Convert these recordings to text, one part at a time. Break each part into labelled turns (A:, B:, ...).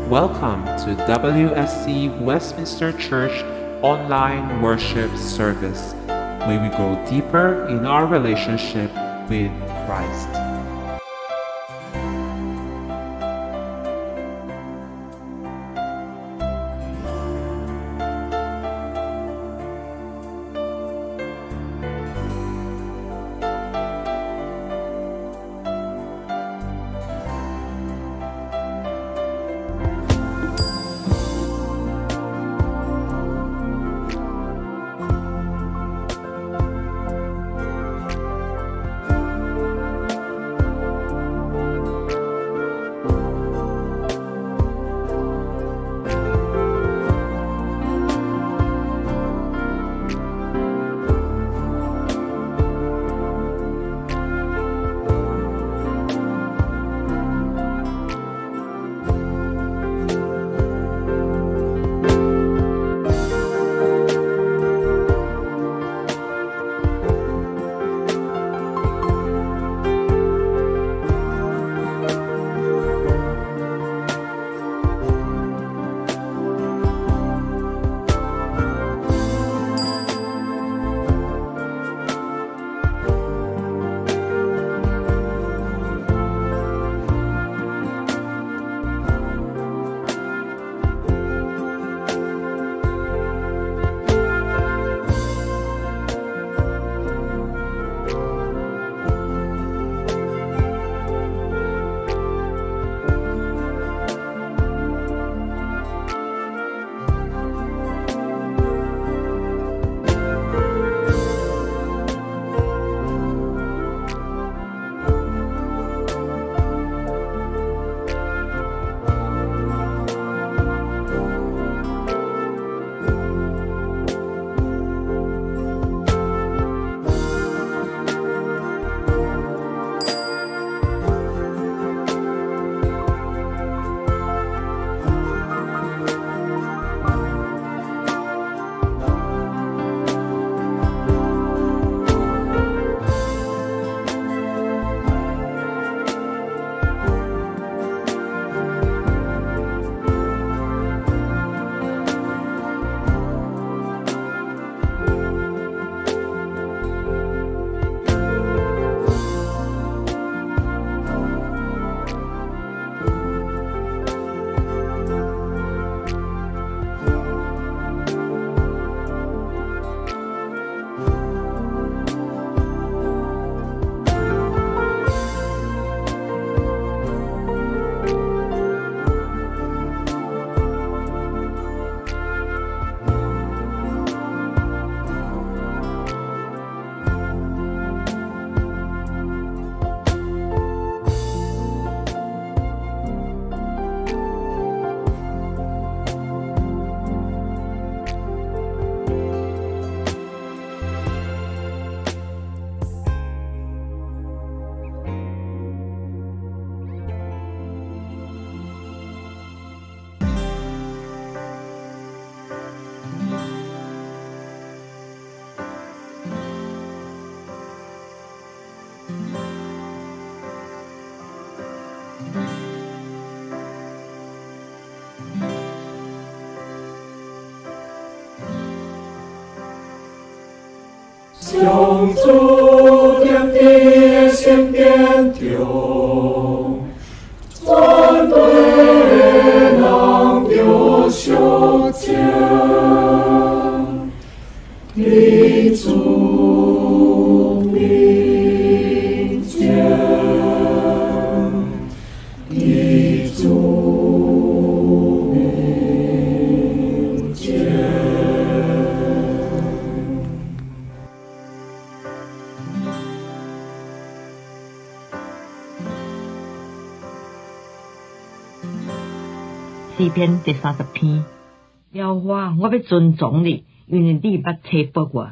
A: Welcome to WSC Westminster Church online worship service. May we grow deeper in our relationship with Christ.
B: 向主点点先点中，反对人丢小钱，立主民间，立主民间。
C: 诗篇第30篇，耶和华，我要尊重你，因为你捌提拔我，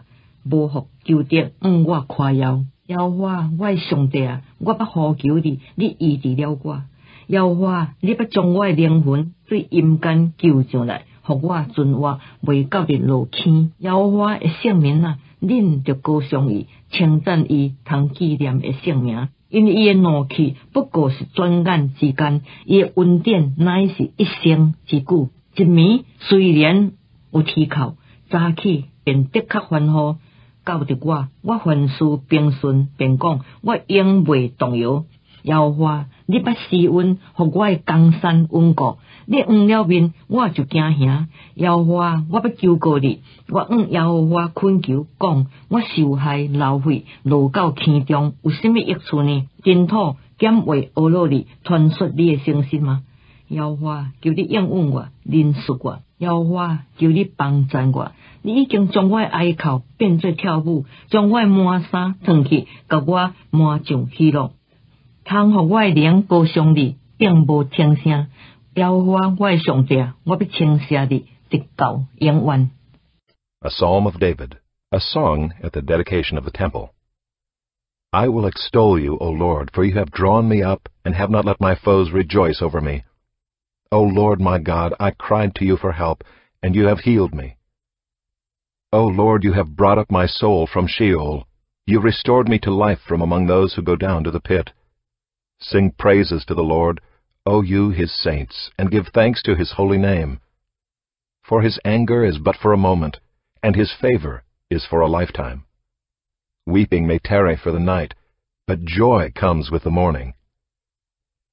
C: 无互仇敌我夸耀。耶和华，我的上帝啊，我捌呼求你，你医治了我。耶和华，你捌将我的灵魂对阴间救上来，互我存活，袂到日落起。耶和华的圣名啊，恁就高尚伊，称赞伊，通纪念的圣名。因为伊的怒气不过是转眼之间，伊的恩典乃是一生之久。一暝虽然有天哭，早起便的确欢呼。到着我凡事平顺，便讲我永袂动摇。耶和华，你捌施恩，互我的江山稳固。你黄了面，我就惊吓。耶和华，我要求告你，我向耶和华恳求，讲我受害流血，落到坑中，有甚物益处呢？净土减为恶落里，传说你的诚信吗？耶和华，求你应允我，怜恤我。耶和华，求你帮助我。你已经将我的哀哭变做跳舞，将我的满衫脱去，甲我满上喜乐。通互我的灵高尚你，并无听声。耶和华，我的上帝，我要称谢你，直到永远。
D: A Psalm of David, a song at the dedication of the temple. I will extol you, O Lord, for you have drawn me up, and have not let my foes rejoice over me. O Lord my God, I cried to you for help, and you have healed me. O Lord, you have brought up my soul from Sheol. You restored me to life from among those who go down to the pit. Sing praises to the Lord, O you his saints, and give thanks to his holy name. For his anger is but for a moment, and his favor is for a lifetime. Weeping may tarry for the night, but joy comes with the morning.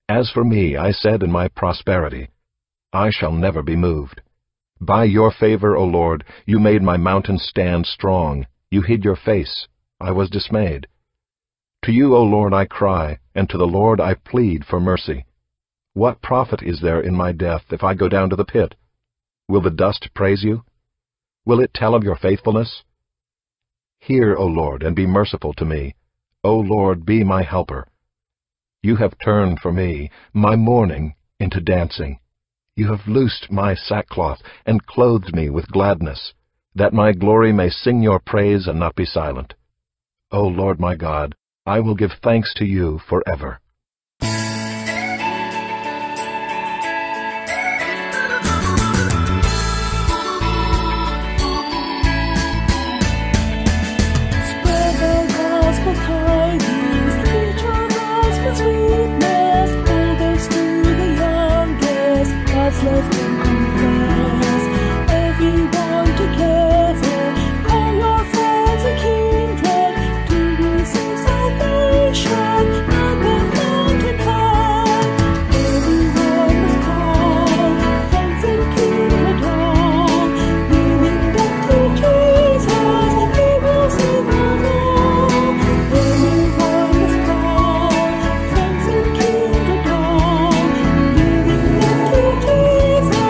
D: As for me, I said in my prosperity, I shall never be moved. By your favor, O Lord, you made my mountain stand strong. You hid your face. I was dismayed. To you, O Lord, I cry, and to the Lord I plead for mercy. What profit is there in my death if I go down to the pit? Will the dust praise you? Will it tell of your faithfulness? Hear, O Lord, and be merciful to me. O Lord, be my helper. You have turned for me my mourning into dancing. You have loosed my sackcloth and clothed me with gladness, that my glory may sing your praise and not be silent. O Lord my God, I will give thanks to you forever.
B: Spread the gospel tidings, teach our gospel sweetness, oldest to the youngest, God's love can confess. Everyone together, call your friends and kindred, to receive salvation at the fountain head. Everyone must call, friends and kindred all, leading them to Jesus, He will save us all. Everyone must call, friends and kindred all, leading them to Jesus,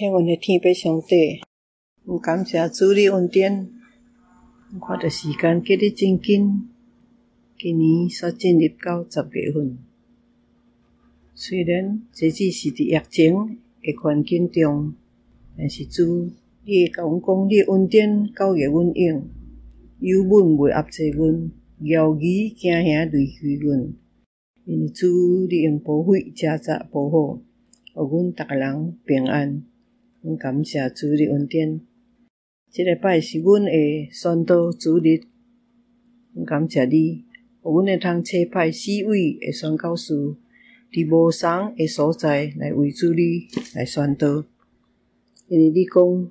E: 幸运的天父上帝，感谢主你恩典，看到时间过得真紧，今年所进入到10月份。虽然这只是伫疫情的环境中，但是主你会甲阮讲，你的恩典教育阮用，有稳袂压制阮，摇义惊吓离开阮。因为主你用保护遮扎保护，互阮逐个人平安。阮感谢主你恩典。这礼拜是阮的宣道主日，阮感谢你，互阮会通找派4位的宣教士，伫无相的所在来为主你来宣道。因为你讲，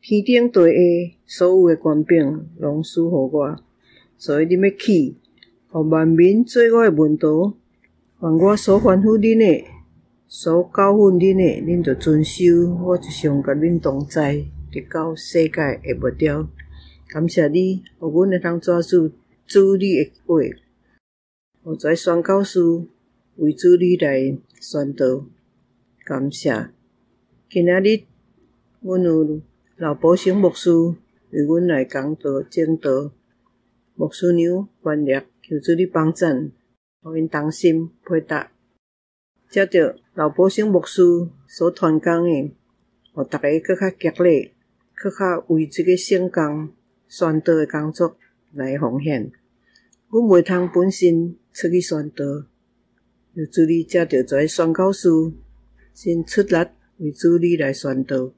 E: 天顶地下所有的权柄拢赐互我，所以你要去，互万民做我的门徒。凡我所吩咐恁的，所教训恁的，恁就遵守，我就常甲恁同在，直到世界的末了。感谢你，互阮会通抓住主你的话，互在宣教士为主你来宣道。感谢，今仔日阮有老保生牧师为阮来讲道讲道，牧师娘翻译，求主你帮衬，互因同心配搭。接着老保生牧师所传讲的，互大家更较激励，更较为这个圣工宣道的工作来奉献。阮袂通本身出去宣道，求主你接着做宣教士，先出力为主你来宣道。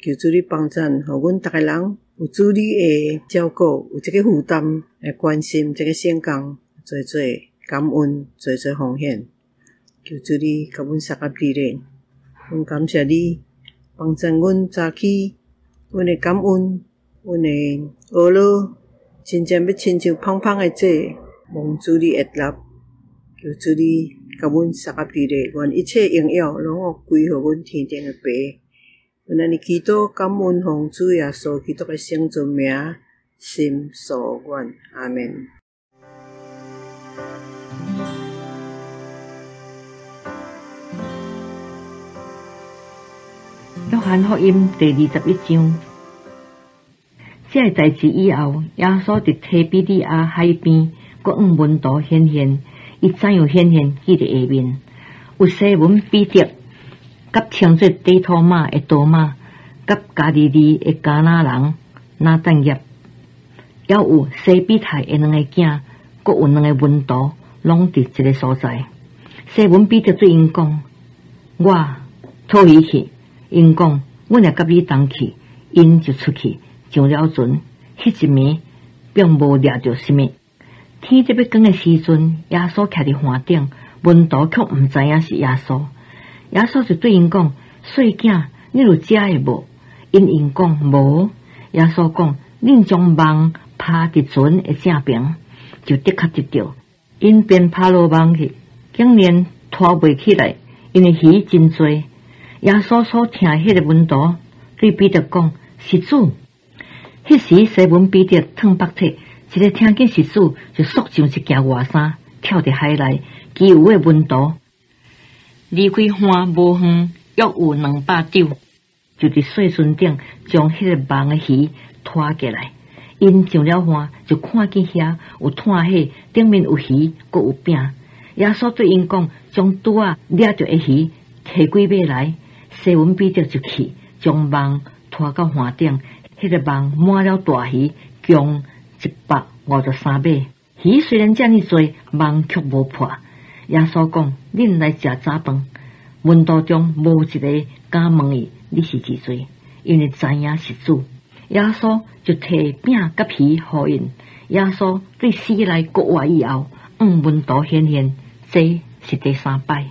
E: 求主你帮衬，互阮逐个人有主你的照顾，有这个负担来关心这个圣工，做感恩，做奉献。求主你甲阮三合力量，阮感谢你帮助阮早起，阮的感恩，阮的学乐，真正要亲像芳芳的水，望主你悦纳。求主你甲阮三合力量，愿一切荣耀拢互归互阮天顶的爸。阮安尼祈祷感恩，奉主耶稣基督的圣尊名，心所愿，阿们。
C: 约翰福音第21章，这代志以后，耶稣伫提比利亚海边，佮向门徒显现。伊怎样显现？记伫下面。有西门彼得，甲称作底托马的多马，甲加利利的迦纳人拿但业，还有西比泰的2个囝，佮有2个门徒，拢伫一个所在。西门彼得对因讲：“我讨你去。”因讲：“阮也甲你同去。”因就出去上了船。迄一暝并无掠着什么。天得要光的时阵，耶稣徛伫岸顶，门徒却毋知影是耶稣。耶稣就对因讲：“细囝，你有食的无？”因讲：“无。”耶稣讲：“恁将网拍伫船的正边，就的确得着。”因便拍落网去，竟然拖袂起来，因为鱼真多。耶稣所听迄个门徒对彼得讲：“是主。”迄时西门彼得脱北体，一个听见是主，就缩上一件外衫，跳伫海内。其余的门徒离开岸无远，约有200肘，就伫细船顶将迄个网的鱼拖起来。因上了岸，就看见遐有炭火，顶面有鱼，佮有饼。耶稣对因讲：“将拄仔掠着的鱼摕几尾来。”西门彼得就去，将网拖到岸顶，迄个网满了大鱼，共153尾。鱼虽然遮尔多，网却无破。耶稣讲：“恁来食早饭。”门徒中无一个敢问伊：“你是几岁？”因为知影是主。耶稣就摕饼甲鱼互因。耶稣对死来国外以后，门徒显现，这是第3摆。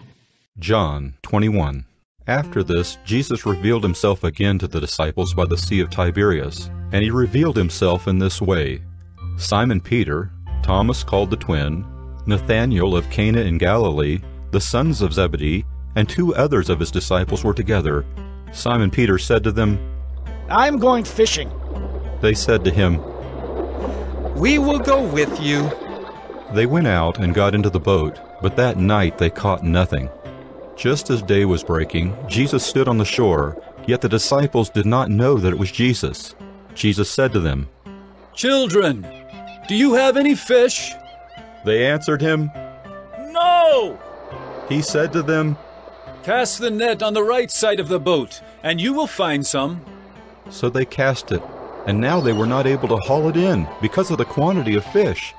F: John 21. After this, Jesus revealed himself again to the disciples by the Sea of Tiberias, and he revealed himself in this way. Simon Peter, Thomas called the twin, Nathanael of Cana in Galilee, the sons of Zebedee, and 2 others of his disciples were together. Simon Peter said to them,
G: "I'm going fishing."
F: They said to him,
H: "We will go with you."
F: They went out and got into the boat, but that night they caught nothing. Just as day was breaking, Jesus stood on the shore. Yet the disciples did not know that it was Jesus. Jesus said to them,
I: "Children, do you have any fish?"
F: They answered him,
I: "No!"
F: He said to them,
I: "Cast the net on the right side of the boat, and you will find some."
F: So they cast it, and now they were not able to haul it in because of the quantity of fish.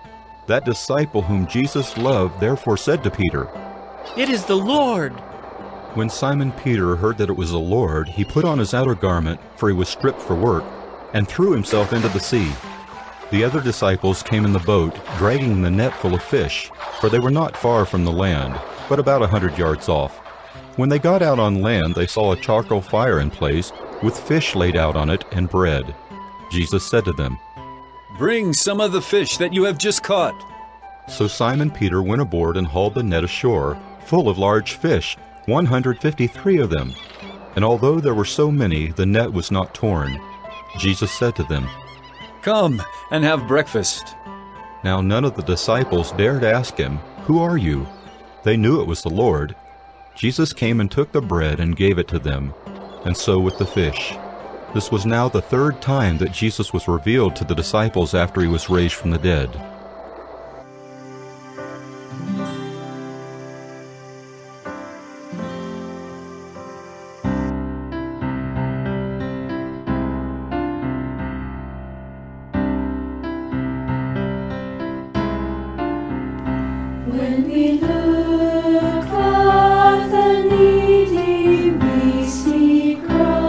F: That disciple whom Jesus loved therefore said to Peter,
H: It is the Lord.
F: When Simon Peter heard that it was the Lord, he put on his outer garment, for he was stripped for work, and threw himself into the sea. The other disciples came in the boat, dragging the net full of fish, for they were not far from the land, but about 100 yards off. When they got out on land, they saw a charcoal fire in place, with fish laid out on it and bread. Jesus said to them,
I: "Bring some of the fish that you have just caught."
F: So Simon Peter went aboard and hauled the net ashore, full of large fish, 153 of them. And although there were so many, the net was not torn. Jesus said to them,
I: "Come and have breakfast."
F: Now none of the disciples dared ask him, "Who are you?" They knew it was the Lord. Jesus came and took the bread and gave it to them, and so with the fish. This was now the third time that Jesus was revealed to the disciples after he was raised from the dead.
B: When we look at the needy, we see Christ.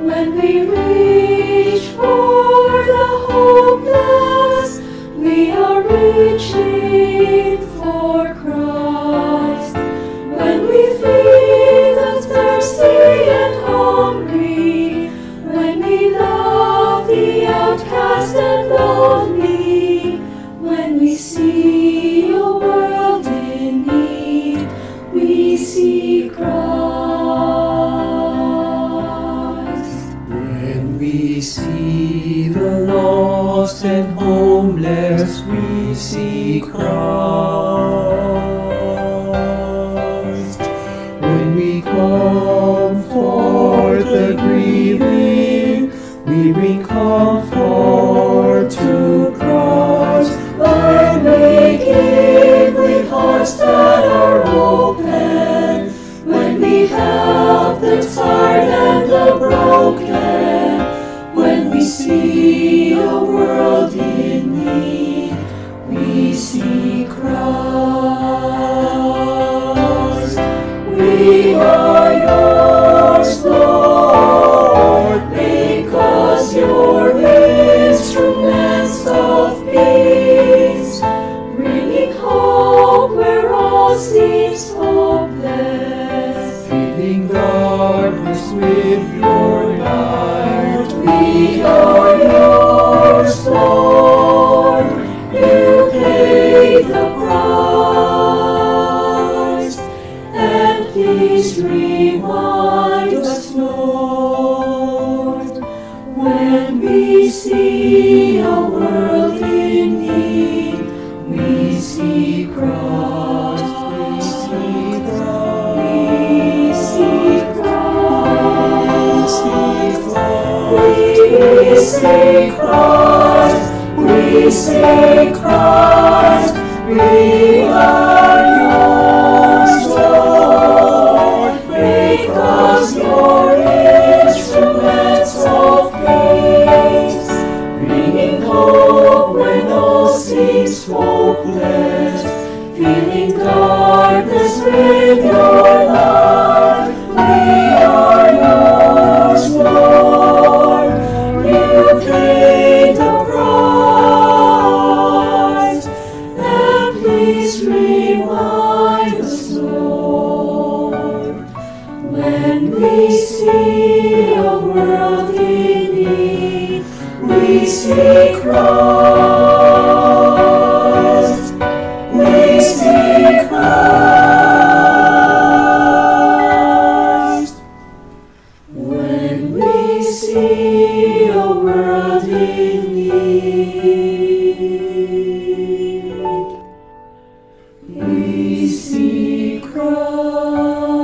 B: When we reach for the hopeless, we are reaching for Christ. When we feed the thirsty and hungry, when we love the outcast and lonely, when we see a world in need, we see Christ.
J: When we see the lost and homeless, we see Christ. When we comfort the grieving, we bring comfort to Christ. When we give with hearts that are open, when we help the tired and the broken, when we see a world in need, we see Christ. We are yours, Lord, because you're instruments of peace, bringing hope where all seems hopeless, filling darkness with your light. We are yours, Lord, you paid the price, and please remind us, Lord, when we see a world in need, we see Christ. We see Christ. We see Christ. We see Christ. We see Christ. We are yours, Lord, because you're instruments of peace, bringing hope when all seems hopeless, filling darkness with your light. We are yours, Lord, you paid the price, and please remind us, Lord, when we see a world in need, we see Christ. We see Christ. When we see a world in need, we see Christ.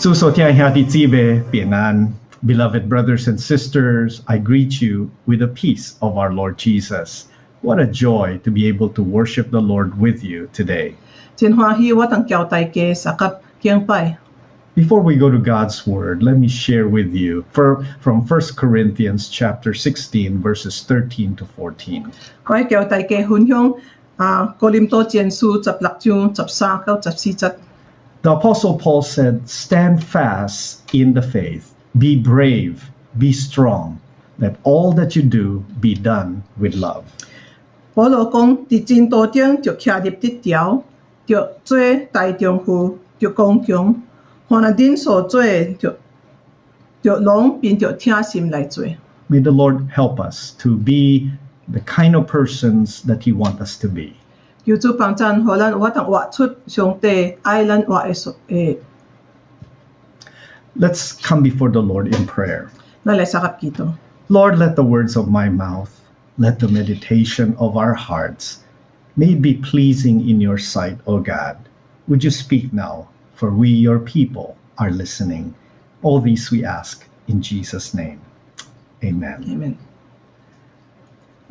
K: 主所聽兄弟姊妹平安 Beloved brothers and sisters, I greet you with the peace of our Lord Jesus. What a joy to be able to worship the Lord with you today.
E: 真歡喜我能交大家三級敬拜。
K: Before we go to God's Word, let me share with you from 1 Corinthians chapter 16, verses 13 to 14.
E: 我交大家分享哥林多前書16章13到14節。
K: The Apostle Paul said, "Stand fast in the faith, be brave, be strong, let all that you do be done with love."
E: 保羅講：佇真道頂就徛入直條，就做大丈夫，就剛強。看那恁所做就攏並着聽心來做。
K: May the Lord help us to be the kind of persons that He wants us to be.
E: 求主幫助互咱我通活出上帝愛咱活嘅。
K: Let's come before the Lord in prayer.
E: 咱來三級祈禱。
K: Lord, let the words of my mouth, let the meditation of our hearts, may it be pleasing in your sight, O God. Would you speak now, for we, your people, are listening. All these we ask in Jesus' name. Amen.
E: Amen.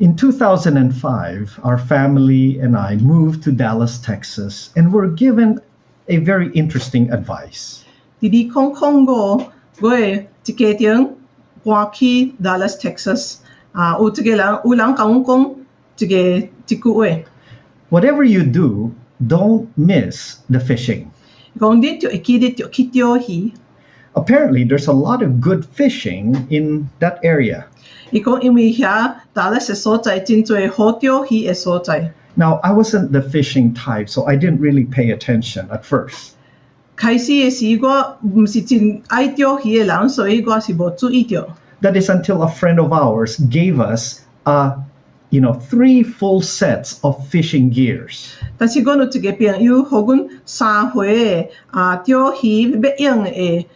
K: In 2005, our family and I moved to Dallas, Texas, and were given a very interesting advice.
E: 2005我嘅一家庭搬去 Dallas, Texas。有人甲我講一句話。
K: Whatever you do, don't miss the fishing.
E: 講你就會記得就去釣魚。
K: Apparently, there's a lot of good fishing in that area.
E: 伊講因為遐 Dallas 嘅所在真濟好釣魚嘅所在。
K: Now, I wasn't the fishing type, so I didn't really pay attention at first.
E: 開始嘅時我唔是真愛釣魚嘅人，所以我是無注意到。
K: That is until a friend of ours gave us, 3 full sets of fishing gears.
E: 但是我有一個朋友，互阮3回嘅釣魚要用嘅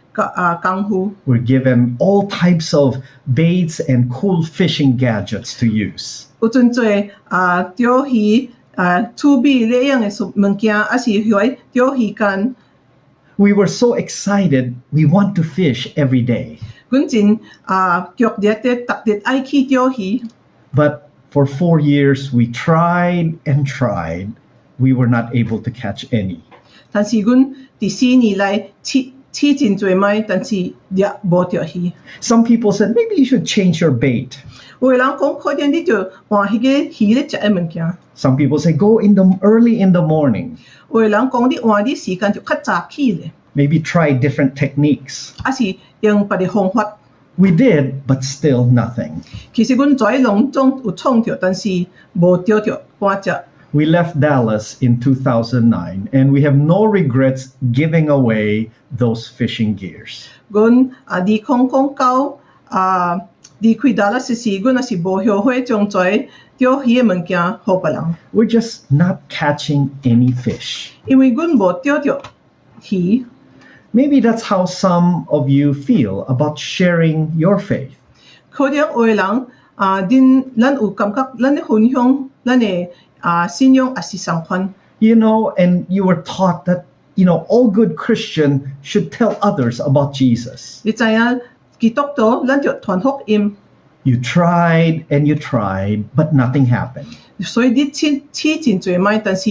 E: 功夫。
K: We're given all types of baits and cool fishing gadgets to use.
E: 有真濟釣魚儲備咧用嘅物件，還是許釣魚竿。
K: We were so excited, we want to fish every day.
E: 阮真劇烈嘅特別愛去釣魚。
K: But for 4 years, we tried and tried. We were not able to catch any.
E: 但是阮第4年來試真濟擺，但是也無釣魚。
K: Some people said, maybe you should change your bait.
E: 有個人講，可能你就換迄個魚咧食嘅物件。
K: Some people say, go early in the morning.
E: 有個人講，你換啲時間就較早起咧。
K: Maybe try different techniques.
E: 還是用別個方法。
K: We did, but still nothing.
E: 其實阮在農中有創着，但是無釣着半隻。
K: We left Dallas in 2009, and we have no regrets giving away those fishing gears.
E: 阮2009離開Dallas時，阮也是無後悔將在釣魚嘅物件互別人。
K: We're just not catching any fish.
E: 因為阮無釣着魚。
K: Maybe that's how some of you feel about sharing your faith.
E: 可能有個人咱有感覺，咱咧分享咱嘅信仰也是相款。
K: You know, and you were taught that, all good Christians should tell others about Jesus.
E: 你知影基督徒咱就傳福音。
K: You tried and you tried, but nothing happened.
E: 所以你試真濟擺，但是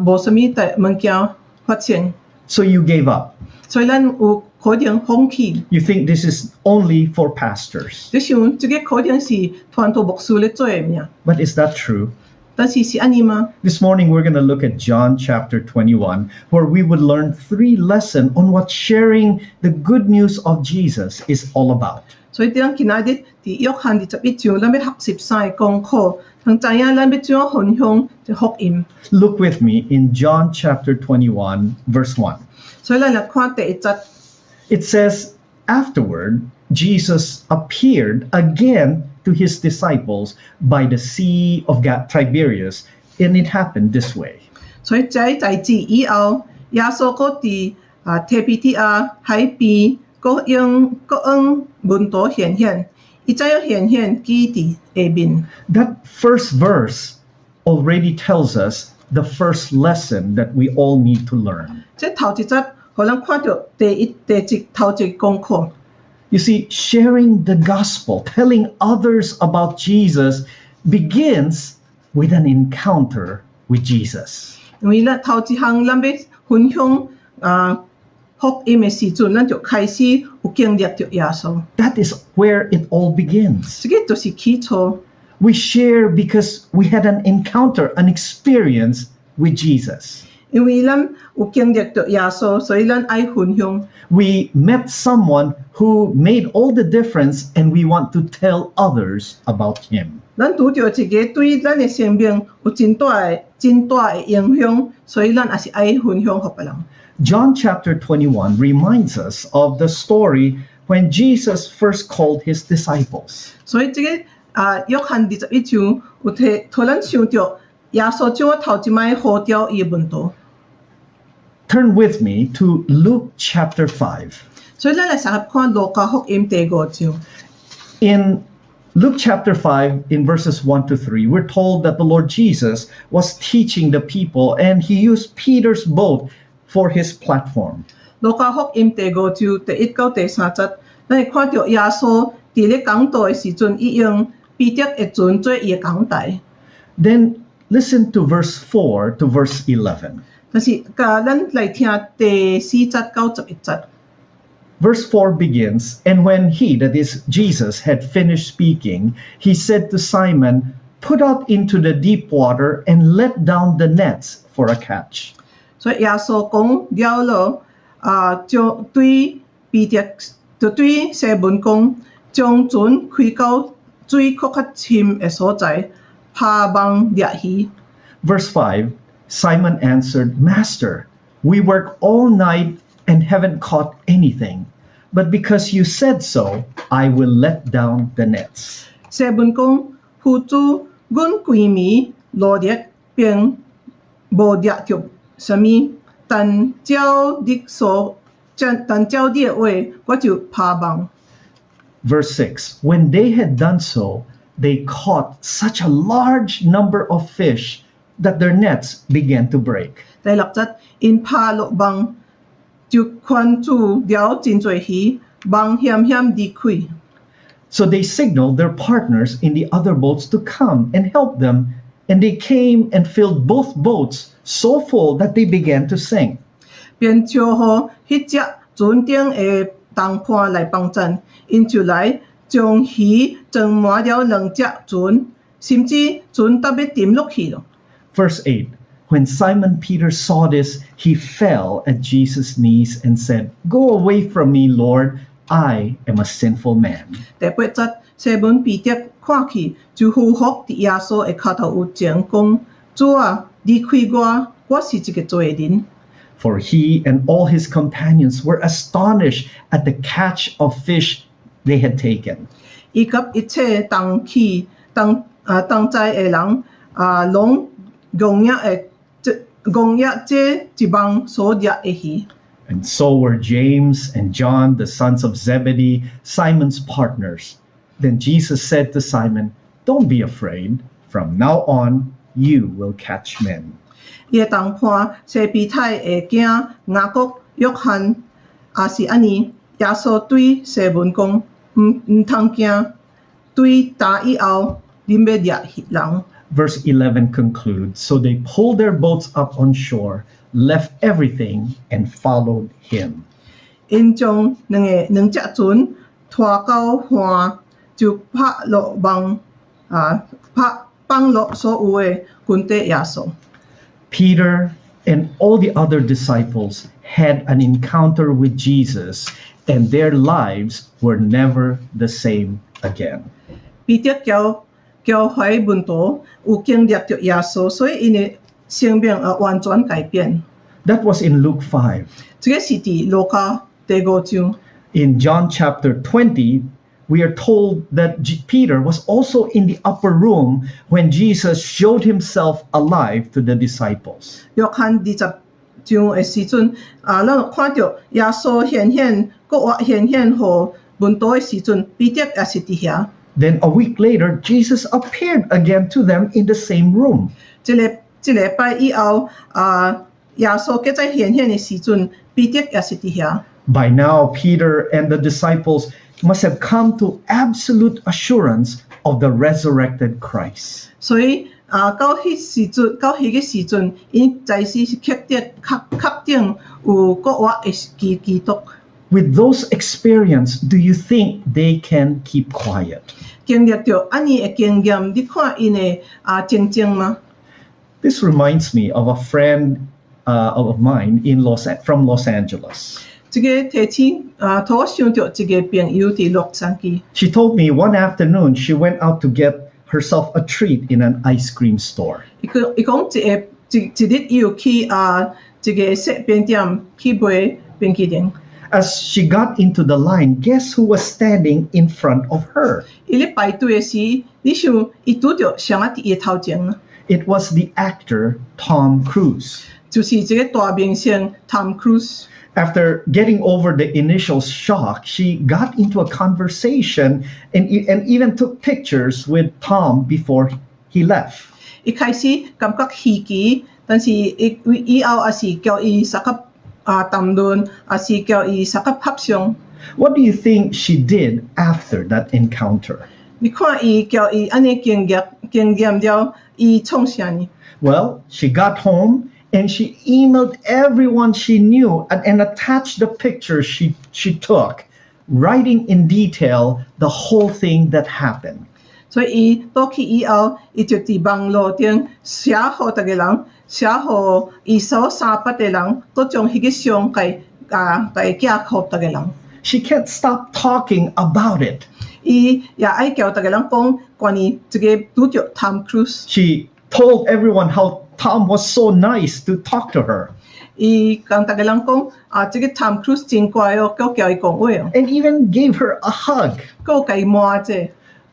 E: 無什麼大物件發生。
K: So you gave up.
E: 所以咱有可能放棄。
K: You think this is only for pastors.
E: 你想這個可能是傳道牧師咧做嘅命。
K: But is that true?
E: 但是是安尼嗎？
K: This morning we're going to look at John chapter 21, where we would learn 3 lessons on what sharing the good news of Jesus is all about.
E: 所以今仔日佇約翰21章，咱要學習3個功課，通知影咱要怎樣分享這福音。
K: Look with me in John chapter 21, verse 1.
E: 所以咱來看第1節。
K: It says, afterward, Jesus appeared again to his disciples by the Sea of Tiberias, and it happened this way.
E: 所以這代志以後，耶穌閣佇提比提亞海邊，閣用門徒顯現，伊怎樣顯現記佇下面。
K: That first verse already tells us the first lesson that we all need to learn.
E: 這頭一節，互咱看到第頭一功課。
K: You see, sharing the gospel, telling others about Jesus, begins with an encounter with Jesus.
E: 因為咱頭一項咱要分享福音的時陣，咱就開始有經歷着耶穌。
K: That is where it all begins.
E: 這個就是起初。
K: We share because we had an encounter, an experience with Jesus.
E: 因為咱有經歷着耶穌，所以咱愛分享。
K: We met someone who made all the difference, and we want to tell others about him.
E: 咱拄着一個對咱的生命有真大的影響，所以咱也是愛分享給別人。
K: John chapter 21 reminds us of the story when Jesus first called his disciples.
E: 所以這個約翰21章有替咱想着耶穌將我頭一擺呼召伊的門徒。
K: Turn with me to Luke chapter 5.
E: 所以咱來先看路加福音第5章。
K: In Luke chapter 5, in verses 1 to 3, we're told that the Lord Jesus was teaching the people, and he used Peter's boat for his platform.
E: 路加福音第5章第1到第3節，咱會看到耶穌佇咧講道的時陣，伊用彼得的船做伊的講台。
K: Then listen to verse 4 to verse 11.
E: 但是，咱來聽第4節到11節。
K: Verse 4 begins, and when he, that is Jesus, had finished speaking, he said to Simon, "Put out into the deep water and let down the nets for a catch."
E: 所以耶穌講了了，就對彼得，就對西門講，將船開到水較深的所在，下網掠魚。
K: Verse 5, Simon answered, "Master, we work all night and haven't caught anything, but because you said so, I will let down the nets."
E: 西門講，夫主，阮規暝勞力並無掠着什麼，但照你的話，我就下網。
K: Verse 6, when they had done so, they caught such a large number of fish that their nets began to break.
E: 第6節，因拍落網，就困住了真多魚，網險險離開。
K: So they signaled their partners in the other boats to come and help them, and they came and filled both boats so full that they began to sink.
E: 便招呼迄隻船頂的同伴來幫襯，因就來將魚裝滿了2隻船，甚至船都要沉落去了。
K: Verse 8, when Simon Peter saw this, he fell at Jesus' knees and said, "Go away from me, Lord, I am a sinful man."
E: 第8節，西門彼得看去，就俯伏佇耶穌的腳頭有前講：主啊，離開我，我是一個罪人。
K: For he and all his companions were astonished at the catch of fish they had taken.
E: 伊及一切同在的人，攏共約這一網所掠的魚。
K: And so were James and John, the sons of Zebedee, Simon's partners. Then Jesus said to Simon, "Don't be afraid. From now on, you will catch men."
E: 伊的同伴西庇太的囝雅各、約翰，也是安尼。耶穌對西門講：唔通驚，對打以後，你要掠人。
K: Verse 11 concludes, so they pulled their boats up on shore, left everything, and followed him.
E: 因將兩隻船拖到岸，就拍落網，放落所有的跟對耶穌。
K: Peter and all the other disciples had an encounter with Jesus, and their lives were never the same again.
E: 彼得教會門徒有經歷着耶穌，所以因的生命完全改變。
K: That was in Luke 5.
E: 這個是佇路加第5章。
K: In John chapter 20, we are told that Peter was also in the upper room when Jesus showed himself alive to the disciples.
E: 約翰20章的時陣，咱看到耶穌顯現予門徒的時陣，彼得也是佇遐。
K: Then a week later, Jesus appeared again to them in the same room.
E: 一禮拜以後，耶穌嘅在顯現嘅時陣，彼得也是伫遐。
K: By now, Peter and the disciples must have come to absolute assurance of the resurrected Christ.
E: 所以到迄個時陣，因在是確定有國活嘅基督。
K: With those experience, do you think they can keep quiet?
E: 經歷到安尼嘅經驗，你看因嘅靜靜嗎？
K: This reminds me of a friend of mine from Los Angeles.
E: 這個替我想到一個朋友喺洛杉磯。
K: She told me one afternoon she went out to get herself a treat in an ice cream store.
E: 伊講一日伊有去一個食品店去買冰淇淋。
K: As she got into the line, guess who was standing in front of her?
E: 伊咧排隊嘅時，你想伊拄到誰喺伊頭前呢？
K: It was the actor Tom Cruise.
E: 就是這個大明星 Tom Cruise。
K: After getting over the initial shock, she got into a conversation and even took pictures with Tom before he left.
E: 一開始感覺稀奇，但是以後也是叫伊三級談論，也是叫伊三級合相。
K: What do you think she did after that encounter?
E: 你看伊叫伊安尼經驗了，伊創啥呢？
K: Well, she got home and she emailed everyone she knew and attached the pictures she took, writing in detail the whole thing that happened.
E: 所以伊到去以後，伊就喺網絡頂寫給大家人，寫給伊所三八嘅人，都將迄個相寄寄給大家人。
K: She can't stop talking about it.
E: 伊也愛叫大家人講關於這個拄着 Tom Cruise。
K: She told everyone how Tom was so nice to talk to her.
E: 伊跟大家人講這個 Tom Cruise 真乖哦，叫伊講話哦。
K: And even gave her a hug.
E: 叫伊摸者。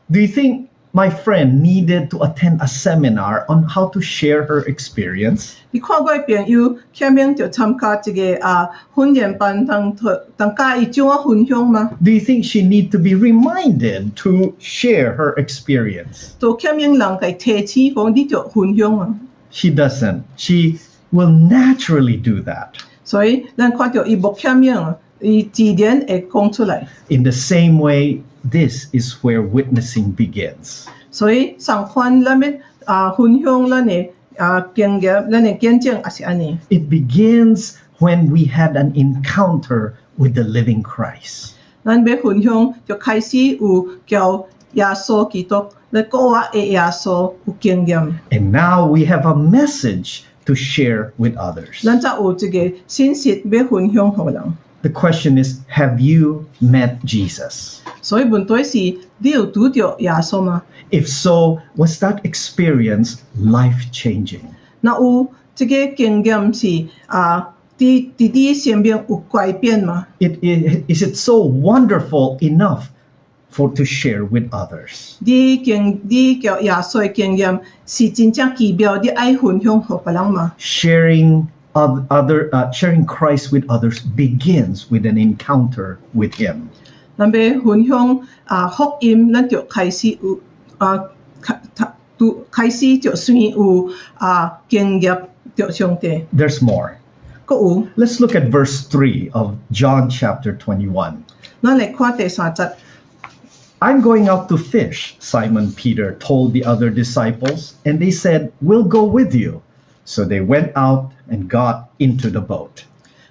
K: Do you think my friend needed to attend a seminar on how to share her experience?
E: 你看我嘅朋友，前面就參加一個訓練班，當教伊怎樣分享嗎？
K: Do you think she need to be reminded to share her experience?
E: 就前面人給提醒講，你就分享啊。
K: She doesn't. She will naturally do that.
E: 所以咱看到伊冇前面啊，伊自然會講出來。
K: In the same way, this is where witnessing begins.
E: 所以上款咱要分享咱嘅經驗，咱嘅見證也是安尼。
K: It begins when we had an encounter with the living Christ.
E: 咱要分享就開始有叫耶穌基督，你個我嘅耶穌有經驗。
K: And now we have a message to share with others.
E: 咱則有一個信息要分享給人。
K: The question is, have you met Jesus?
E: 所以問題是，你有拄到耶穌嗎？
K: If so, was that experience life-changing?
E: 那有這個經驗是你生命有改變嗎？
K: Is it so wonderful enough to share with others?
E: 你叫耶穌嘅經驗是真正奇妙，你愛分享給別人嗎？
K: Sharing Christ with others begins with an encounter with Him.
E: 咱要分享福音，咱就開始有開始就先有經驗着上帝。
K: There's more.
E: 閣有，
K: Let's look at verse 3 of John chapter 21.
E: 咱嚟看第3節。
K: I'm going out to fish, Simon Peter told the other disciples, and they said, "We'll go with you." So they went out and got into the boat.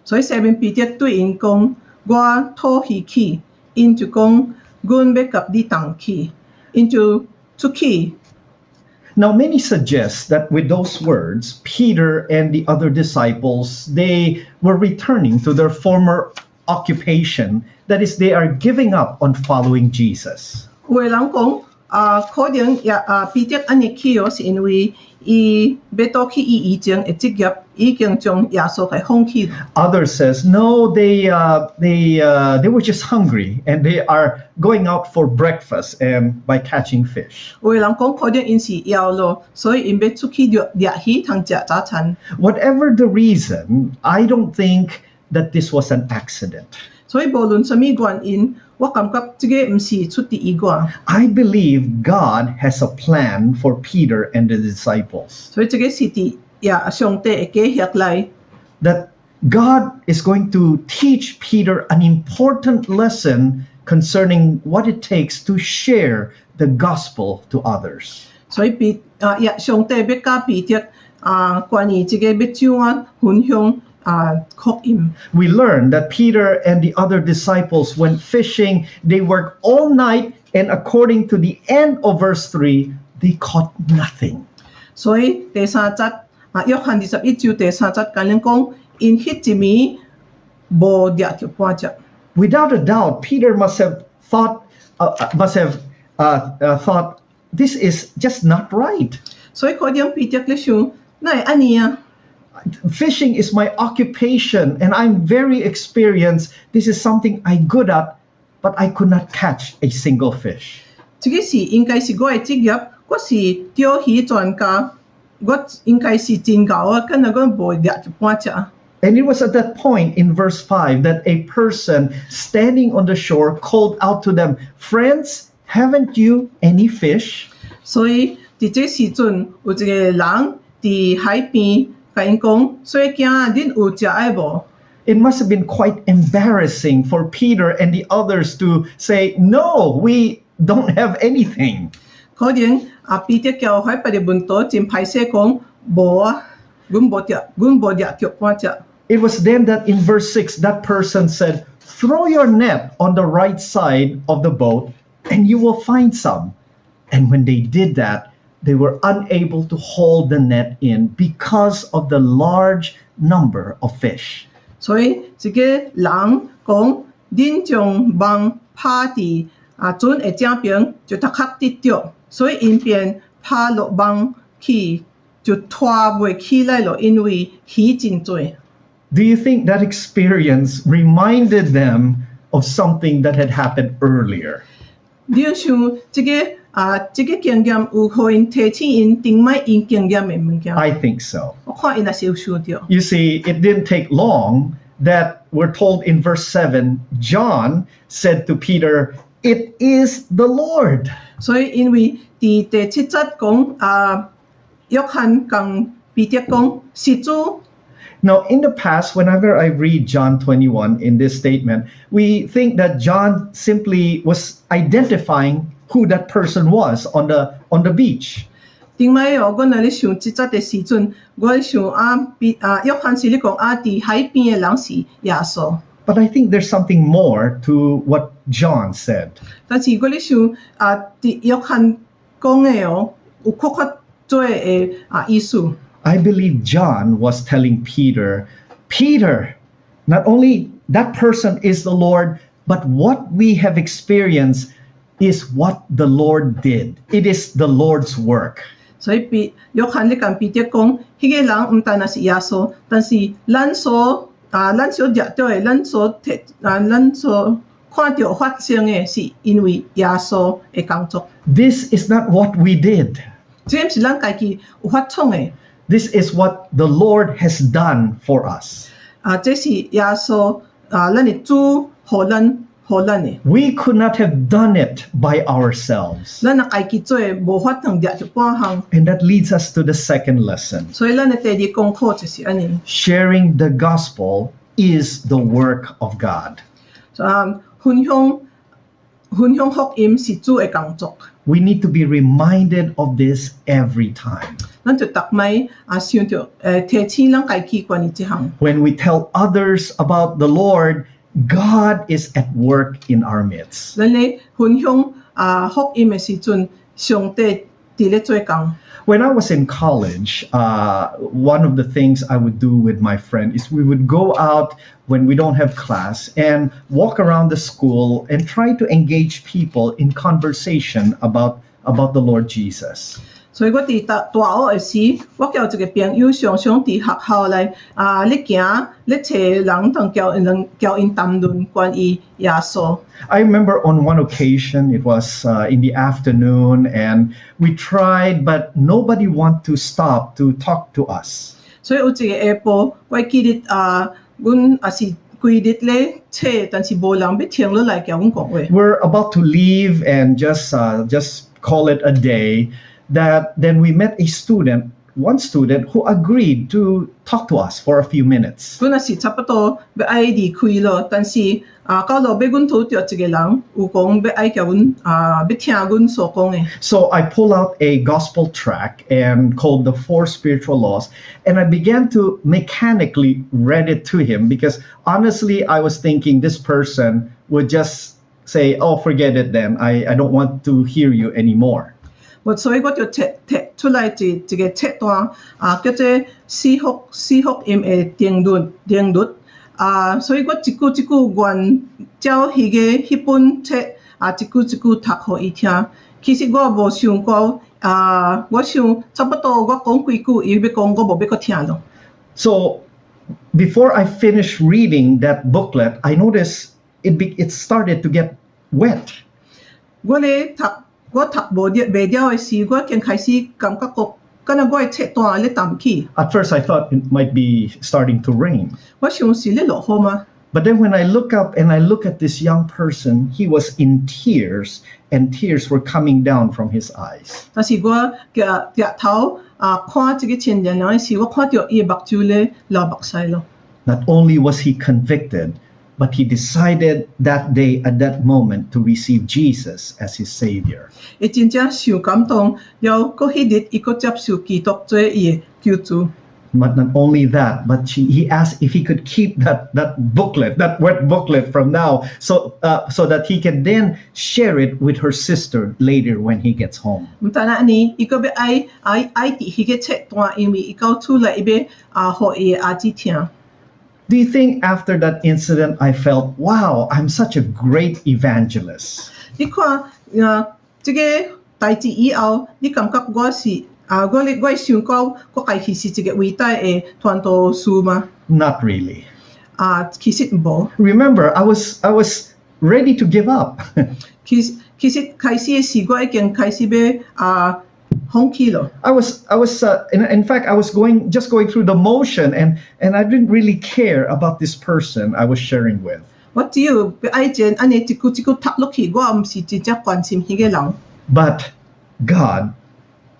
E: 所以西門彼得對因講：我討魚去，因就講：阮要甲你同去，因就出去。
K: Now, many suggest that with those words, Peter and the other disciples, they were returning to their former occupation. That is, they are giving up on following Jesus.
E: 有的人講可能彼得安尼去是因為伊要倒去伊以前嘅職業已經將耶穌給放棄。
K: Others says no, they were just hungry and they are going out for breakfast and by catching fish.
E: 有的人講可能因是餓咯，所以因要出去掠魚通食早餐。
K: Whatever the reason, I don't think that this was an accident.
E: 所以無論什麼原因，我感覺這個唔是出於意外。
K: I believe God has a plan for Peter and the disciples.
E: 所以這個是佇上帝嘅計劃內。
K: that God is going to teach Peter an important lesson concerning what it takes to share the gospel to others.
E: 所以上帝要教彼得关于这个要怎样分享福音。
K: We learn that Peter and the other disciples went fishing. They worked all night, and according to the end of verse 3, they caught nothing.
E: 所以第三節約翰21章第三節講講，因迄一暝無掠着半隻。
K: Without a doubt, Peter must have thought, this is just not right.
E: 所以可能彼得咧想，哪會安尼啊？
K: Fishing is my occupation, and I'm very experienced. This is something I'm good at, but I could not catch a single fish.
E: 這個是應該是我嘅職業，我是釣魚專家，我應該是真夠啊，跟住我無掠着半隻。
K: And it was at that point in verse 5 that a person standing on the shore called out to them, "Friends, haven't you any fish?"
E: 所以喺這時陣，有一個人喺海邊甲因講：水囝，恁有食愛無？
K: It must have been quite embarrassing for Peter and the others to say, "No, we don't have anything."
E: 可能彼得叫喺別個門徒真歹勢講：無啊，阮無掠着半隻。
K: It was then that in verse 6 that person said, "Throw your net on the right side of the boat and you will find some." And when they did that, they were unable to hold the net in because of the large number of fish.
E: 所以這個人講：恁將網拍佇船的正邊，就特刻得着，所以因便拍落網去，就拖袂起來咯，因為魚真多。
K: Do you think that experience reminded them of something that had happened earlier?
E: 你要想這個經驗有可能提醒因頂擺因經驗的物件。
K: I think so.
E: 我看因也是有想到。
K: You see, it didn't take long that we're told in verse 7, John said to Peter, "It is the Lord."
E: 所以因為第7節講約翰講彼得講是主。
K: Now, in the past, whenever I read John 21 in this statement, we think that John simply was identifying who that person was on the beach.
E: 頂擺我咧咧想即節嘅時陣，我咧想約翰是咧講佇海邊嘅人是耶穌。
K: But I think there's something more to what John said.
E: 但是我咧想佇約翰講嘅有較多嘅意思。
K: I believe John was telling Peter, "Peter, not only that person is the Lord, but what we have experienced is what the Lord did. It is the Lord's work."
E: 所以約翰咧講彼得講，迄個人唔單係耶穌，但是咱所掠到嘅，咱所看到發生嘅，是因為耶穌嘅工作。
K: This is not what we did.
E: 這唔是咱家己有發創嘅。
K: This is what the Lord has done for us.
E: 這是耶穌咱嘅主互咱嘅。
K: We could not have done it by ourselves.
E: 咱家己做無法通掠着半項。
K: And that leads us to the second lesson.
E: 所以咱嘅第二功課就是安尼。
K: Sharing the gospel is the work of God.
E: 分享福音是主嘅工作。
K: We need to be reminded of this every time.
E: 咱就逐擺想着提醒咱家己關於這項。
K: When we tell others about the Lord, God is at work in our midst.
E: 咱咧分享福音嘅時陣，上帝佇咧做工。
K: When I was in college, one of the things I would do with my friend is we would go out when we don't have class and walk around the school and try to engage people in conversation about the Lord Jesus.
E: 所以我佇大學嘅時，我交一個朋友，常常佇學校內咧行咧找人同交因談論關於耶穌。
K: I remember on one occasion, it was in the afternoon, and we tried, but nobody wanted to stop to talk to us.
E: 所以有一個下晡，我記得阮也是規日咧找，但是無人要停落來交阮講話。
K: We're about to leave and just call it a day. That then we met a student one student who agreed to talk to us for a few minutes.
E: 本來是差不多要愛離開咯，但是到落俾阮拄着一個人，有講要愛叫阮要聽阮所講嘅。
K: So I pulled out a gospel tract and called The Four Spiritual Laws, and I began to mechanically read it to him because honestly, I was thinking this person would just say, "Oh, forget it then. I don't want to hear you anymore."
E: 所以我就摕出來一個冊單，叫做四福音嘅定律。所以我一句一句原照迄本冊一句一句讀互伊聽。其實我無想過，我想差不多我講幾句，伊要講我無要擱聽咯。
K: So before I finished reading that booklet, I noticed it started to get wet.
E: 我讀未了嘅時，我已經開始感覺到，敢若我嘅冊單咧淡起。
K: At first, I thought it might be starting to rain.
E: 我想是咧落雨嗎？
K: But then when I look up and I look at this young person, he was in tears, and tears were coming down from his eyes.
E: 但是我抬頭看這個青年人嘅時，我看到伊嘅目睭咧流目屎咯。
K: Not only was he convicted, but he decided that day, at that moment, to receive Jesus as his Savior.
E: 伊真正受感動，又嗰迄日伊佫接受基督做伊嘅救主。
K: But not only that, but he asked if he could keep that booklet, that wet booklet from now, so that he can then share it with her sister later when he gets home.
E: 唔單單呢，伊佫要愛佇迄個冊單，因為伊到厝內伊要互伊嘅阿姊聽。
K: Do you think after that incident I felt, wow, I'm such a great evangelist?
E: 你看，這個代志以後，你感覺我是我想講，我家己是一個偉大嘅傳道師嗎？
K: Not really.
E: 其實無。
K: Remember, I was ready to give up.
E: 其實開始嘅時，我已經開始要放棄咯。
K: I was in fact I was just going through the motion and I didn't really care about this person I was sharing with.
E: 我只要愛情安尼一句一句讀落去，我唔是真正關心迄個人。
K: But God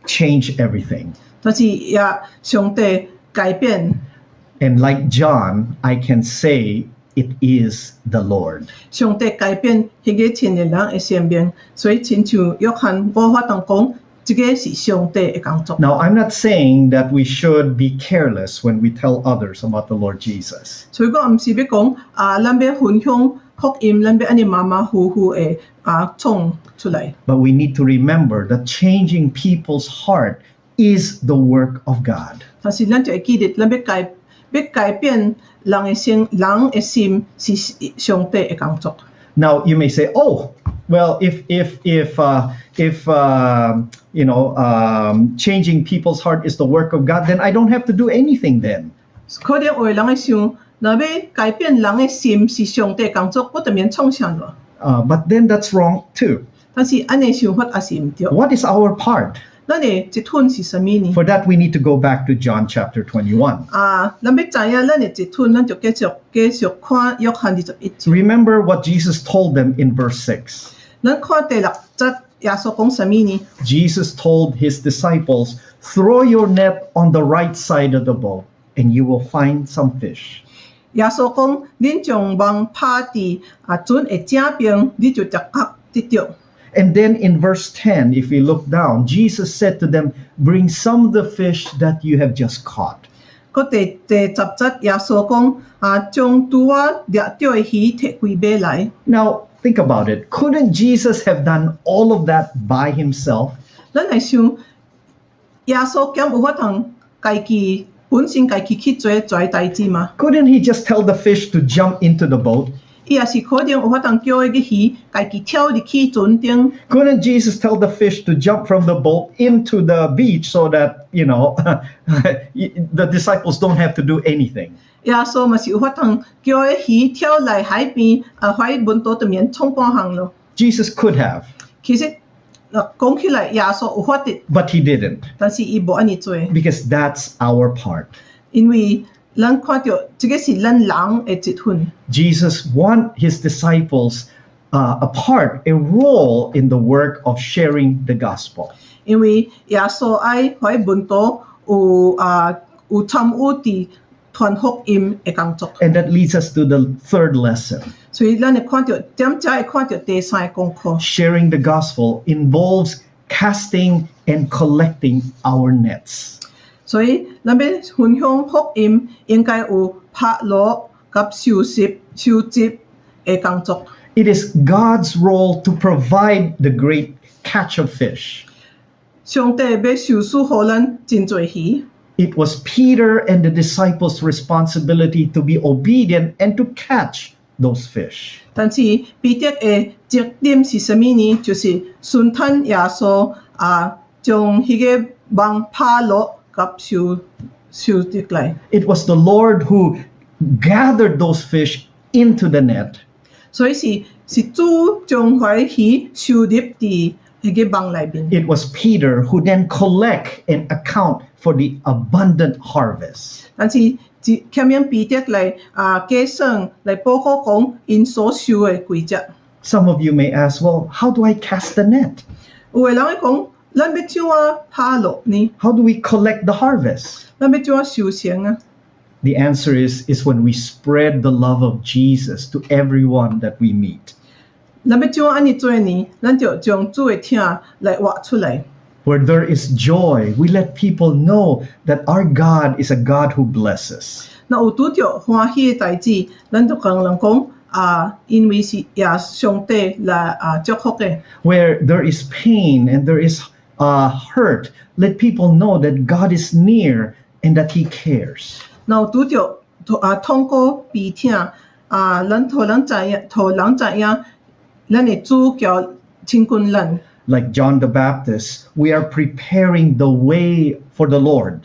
K: changed everything.
E: 但是也上帝改變。
K: And like John, I can say it is the Lord.
E: 上帝改變迄個青年人嘅生命，所以親像約翰無法當講。
K: Now, I'm not saying that we should be careless when we tell others about the Lord Jesus. But we need to remember that changing people's heart is the work of God. Now, you may say, oh, well, if changing people's heart is the work of God, then I don't have to do anything then. But then that's wrong too. What is our part? For that, we need to go back to John chapter 21. Remember what Jesus told them in verse 6. Jesus told his disciples, throw your net on the right side of the boat and you will find some fish. And then in verse 10, if we look down, Jesus said to them, bring some of the fish that you have just caught. Now, think about it. Couldn't Jesus have done all of that by himself? Couldn't he just tell the fish to jump into the boat? Couldn't Jesus tell the fish to jump from the boat into the beach so that, the disciples don't have to do anything? Jesus could have. But he didn't. Because that's our part. Jesus wants his disciples a role in the work of sharing the gospel.
E: 有參與佇傳福音嘅工作。
K: And that leads us to the third lesson.
E: 所以咱會看到點解會看到第三個功課。
K: Sharing the gospel involves casting and collecting our nets.
E: 所以咱要分享福音，應該有拍攞及收集嘅工作。
K: It is God's role to provide the great catch of fish.
E: 上帝要收拾予咱真濟魚。
K: It was Peter and the disciples' responsibility to be obedient and to catch those fish.
E: 但是彼得嘅責任是什麼呢？就是順聽耶穌將迄個網拍落及收集來。
K: It was the Lord who gathered those fish into the net.
E: 所以是主將迄魚收入佇迄個網內邊。
K: It was Peter who then collect and account for the abundant harvest.
E: 但是欠免彼得來計算來報告講因所收嘅規則。
K: Some of you may ask, well, how do I cast the net?
E: 有個人會講，咱要怎啊拍落呢？
K: How do we collect the harvest?
E: 咱要怎啊收成啊？
K: The answer is when we spread the love of Jesus to everyone that we meet.
E: 咱要怎啊安尼做呢？咱就將主嘅疼來活出來。
K: Where there is joy, we let people know that our God is a God who blesses.
E: 那有拄着歡喜嘅代志，咱就同人講因為是上帝來祝福嘅。
K: Where there is pain and there is hurt, let people know that God is near and that He cares.
E: 那有拄着痛苦悲痛咱互人知影，咱嘅主叫親近咱。
K: Like John the Baptist, we are preparing the way for the Lord.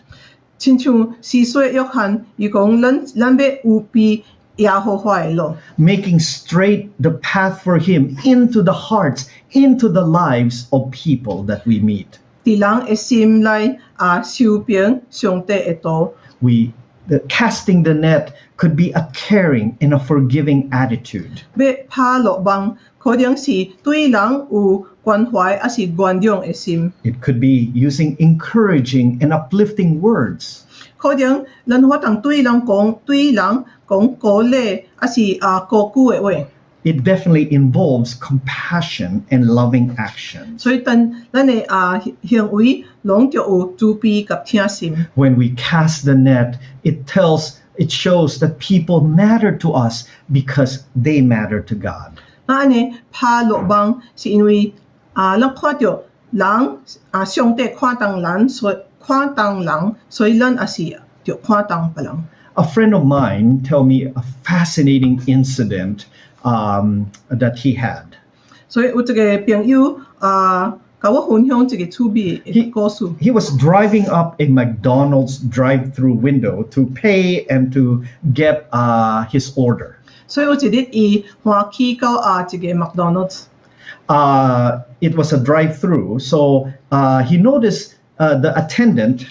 E: 親像施洗約翰，伊講咱要預備耶和華嘅路。
K: Making straight the path for Him into the hearts, into the lives of people that we meet.
E: 佇人嘅心內收平上帝嘅道。
K: Casting the net could be a caring and a forgiving attitude.
E: 要拍落網，可能是對人有關懷，還是原諒嘅心。
K: It could be using encouraging and uplifting words.
E: 可能咱法通對人講鼓勵，還是鼓舞嘅話。
K: It definitely involves compassion and loving action.
E: 所以咱嘅行為攏就有慈悲及疼心。
K: When we cast the net, it shows that people matter to us because they matter to God.
E: 那安尼拍落網是因為咱看到人上帝看重人，所以咱也是就看重別人。
K: A friend of mine told me a fascinating incident that he had.
E: 所以有一個朋友甲我分享一個趣味嘅故事。
K: He was driving up a McDonald's drive-through window to pay and to get his order.
E: 所以有一日伊歡喜到一個 McDonald's。It
K: was a drive-through, so he noticed the attendant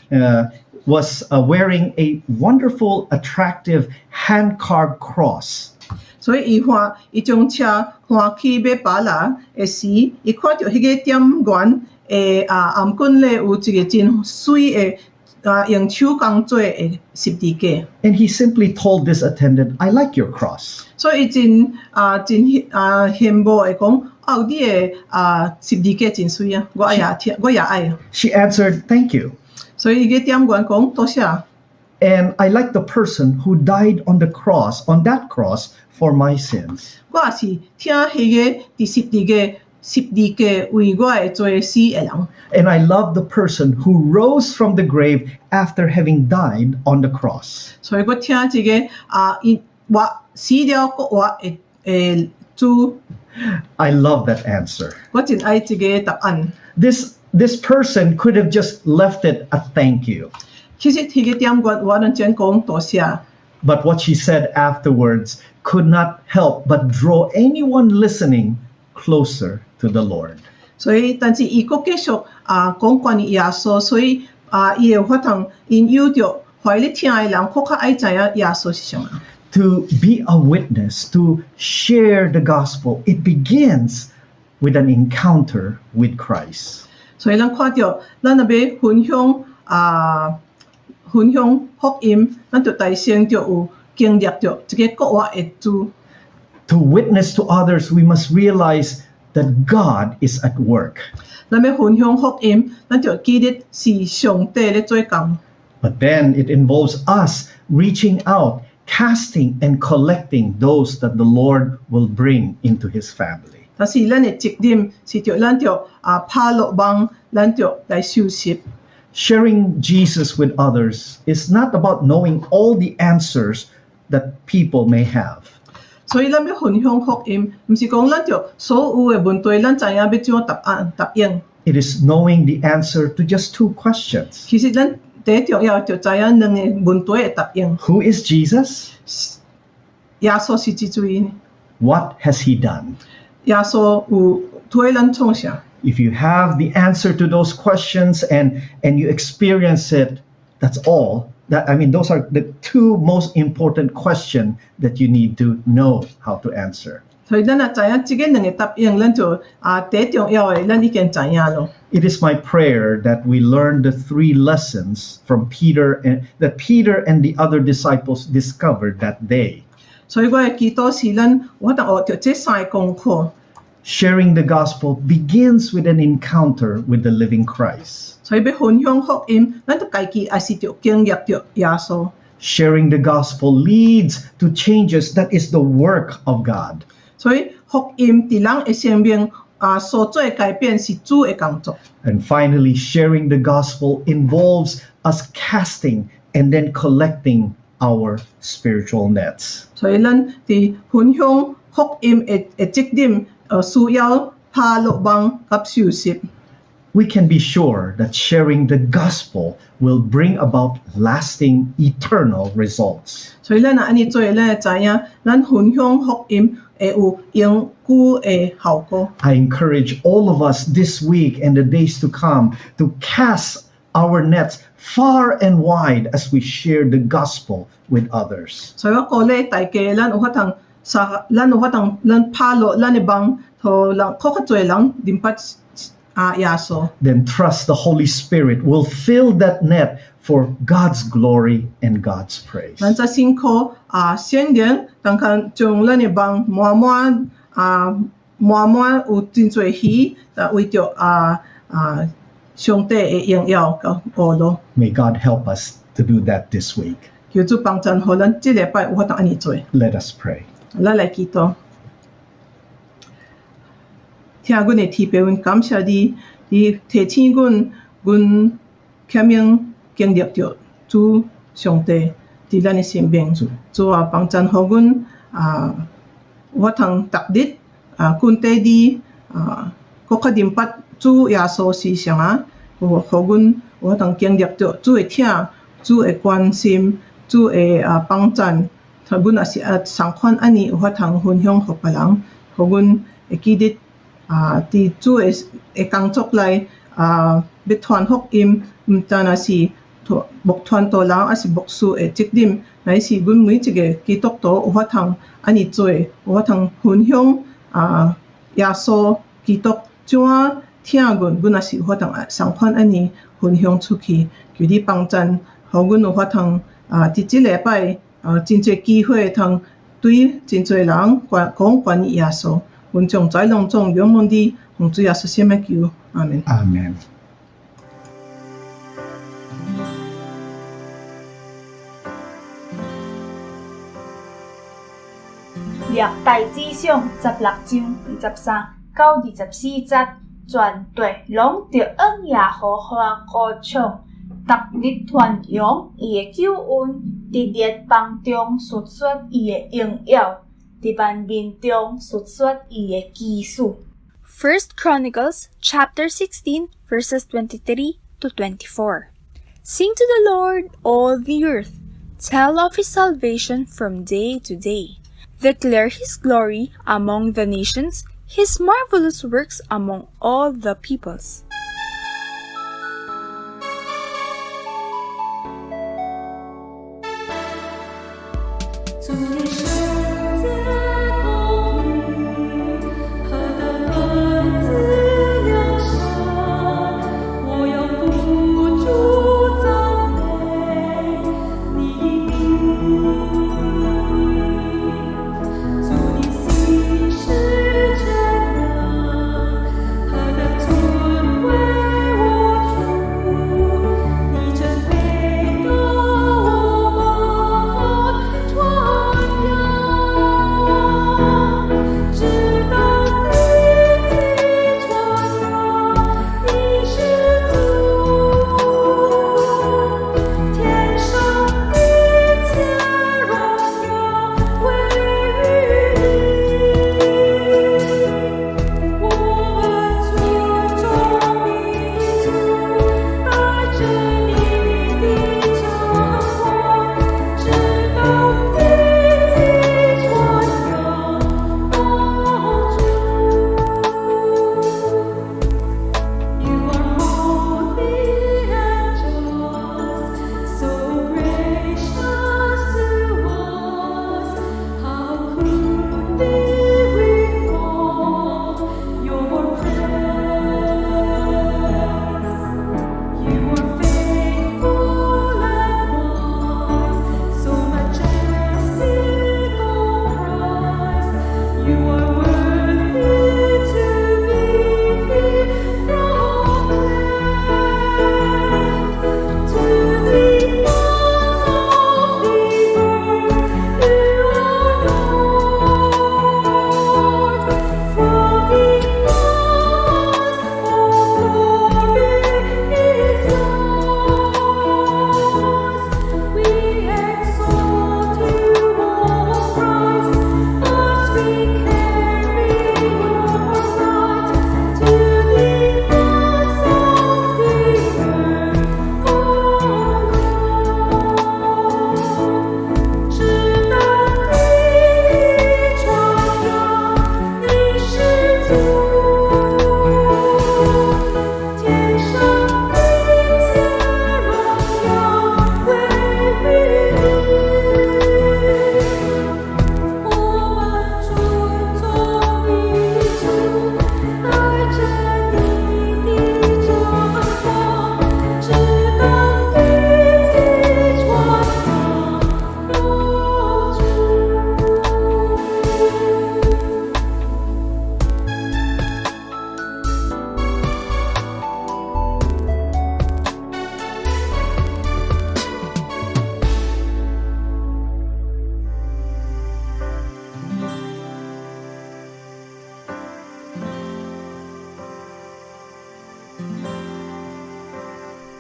K: was wearing a wonderful, attractive hand-carved cross.
E: 所以伊將車歡喜要擺啦嘅時，伊看到迄個店員嘅頷頸咧有一個真水嘅用手工做嘅十字架。
K: And he simply told this attendant, "I like your cross."
E: 所以真羨慕嘅講，你嘅十字架真水啊！我也愛。
K: She answered, "Thank you."
E: 所以個店員講多謝。
K: And I like the person who died on that cross for my sins.
E: 我也是聽迄個第十字架為我嘅罪死嘅人。
K: And I love the person who rose from the grave after having died on the cross.
E: 所以我聽這個我死了我嘅主。
K: I love that answer.
E: 我真愛這個答案。
K: This person could have just left it a thank you.
E: 其實迄個店員我能真講多謝。
K: But what she said afterwards could not help but draw anyone listening closer to the Lord.
E: 所以，但是伊佫繼續講關於耶穌，所以伊有法通引誘着懷你聽嘅人，佫較愛知影耶穌是啥。
K: To be a witness, to share the gospel, it begins with an encounter with Christ.
E: 所以咱看到，咱若要分享
L: 分享福音，咱就大先就有经历着一个国外的主。
K: To witness to others, we must realize that God is at work.
L: 咱要分享福音，咱就记得是上帝咧做工。
K: But then it involves us reaching out, casting and collecting those that the Lord will bring into His family.
L: 但是咱的责任是着咱着拍落网，咱着来收拾。
K: Sharing Jesus with others is not about knowing all the answers that people may have.
L: 所以咱要分享福音，唔是讲咱着所有的问题，咱知影要怎样答应。
K: It is knowing the answer to just 2 questions.
L: 其實咱第一重要就知影兩個問題嘅答應。
K: Who is Jesus?
L: 耶穌是幾位呢？
K: What has He done?
L: 耶穌有推咱創啥？
K: If you have the answer to those questions and you experience it, that's all. Those are the 2 most important questions that you need to know how to answer.
L: 所以咱知影即個兩個答應，咱就第一重要嘅，咱已經知影咯。
K: It is my prayer that we learn the 3 lessons from Peter and that Peter and the other disciples discovered that day.
L: 所以我嘅祈禱是咱我當學着這3個功課。
K: Sharing the gospel begins with an encounter with the living Christ.
L: 所以要分享福音，咱就家己也是着經歷着耶穌。
K: Sharing the gospel leads to changes that is the work of God.
L: 所以福音佇人嘅生命所做嘅改變是主嘅工作。
K: And finally, sharing the gospel involves us casting and then collecting our spiritual nets.
L: 所以咱佇分享福音嘅責任，需要拍落網及收拾。
K: We can be sure that sharing the gospel will bring about lasting, eternal results.
L: 所以咱安尼做，咱會知影，咱分享福音會有永久嘅效果。
K: I encourage all of us this week and the days to come to cast our nets far and wide as we share the gospel with others.
L: 所以我鼓勵大家，咱有法通咱拍落咱嘅網，互人較多人明白耶穌。
K: Then trust the Holy Spirit will fill that net for God's glory and God's praise.
L: 咱再辛苦聖靈，當看將咱嘅網滿有真濟喜，為着上帝嘅榮耀甲國度。
K: May God help us to do that this week.
L: 求主幫助，互咱這禮拜有法通安尼做。
K: Let us pray.
L: 咱來祈禱。聽阮的天父，阮感謝你，你提醒阮欠命經歷着主上帝佇咱的生命。主啊，幫助互阮有法通逐日grund地你更較明白主耶穌是啥，互阮有法通經歷着主的疼、主的關心、主的幫助。阮也是同款安尼有法通分享互別人，互阮會記得佇主的工作內要傳福音，毋單係是牧傳道人，還是牧師的責任，乃是阮每一個基督徒有法通安尼做，有法通分享耶穌基督怎啊疼阮也是有法通同款安尼分享出去。求你幫助，互阮有法通佇即禮拜。真濟機會通對真濟人講關於耶穌，阮將在隆中仰望你，奉主耶穌聖名求，阿門。
K: 阿門。
M: 歷代志上16章23到24節，全隊攏着恩耶和華歌唱。逐日傳揚伊的救恩，佇列邦中述說伊的榮耀，佇萬民中述說伊的奇事。
N: 1 Chronicles chapter 16 verses 23 to 24. Sing to the Lord, all the earth. Tell of his salvation from day to day. Declare his glory among the nations, his marvelous works among all the peoples.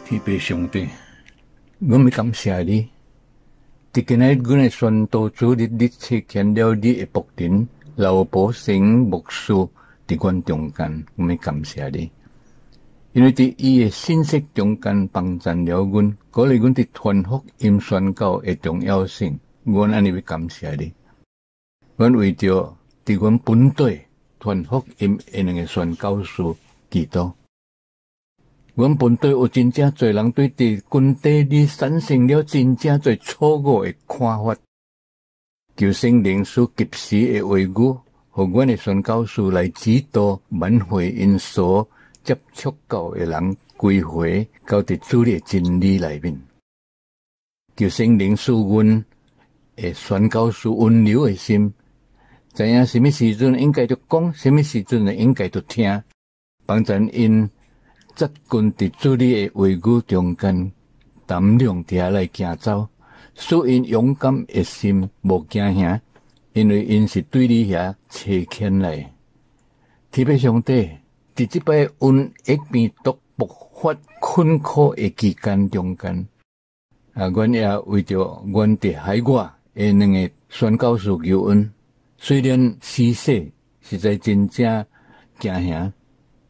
O: 天父上帝，我们感謝你。伫今日阮的宣道主日，你賜見了你的僕人劉寶成牧師伫阮中間，我們感謝你。因為伫伊的信息中間幫助了阮，鼓勵阮伫傳福音宣教的重要性，阮安尼要感謝你。阮為着伫阮本隊傳福音的兩個宣教士祈禱。阮本隊有真正侪人對佇軍隊裡產生了真正侪錯誤的看法，求聖靈使及時的話語，互阮的宣教士來指導挽回因所接觸到的人歸回到佇主的真理內面。求聖靈使阮的宣教士溫柔的心，知影什麼時陣應該就講，什麼時陣應該就聽，幫助因扎根伫主理的話語中間，膽量地來行走，使因勇敢的心無驚嚇，因為因是對你遐找牽來。天父上帝，佇即擺瘟疫病毒爆發困苦的期間中間，阮也為着阮佇海外的兩個宣教士求恩，雖然死勢實在真正驚嚇。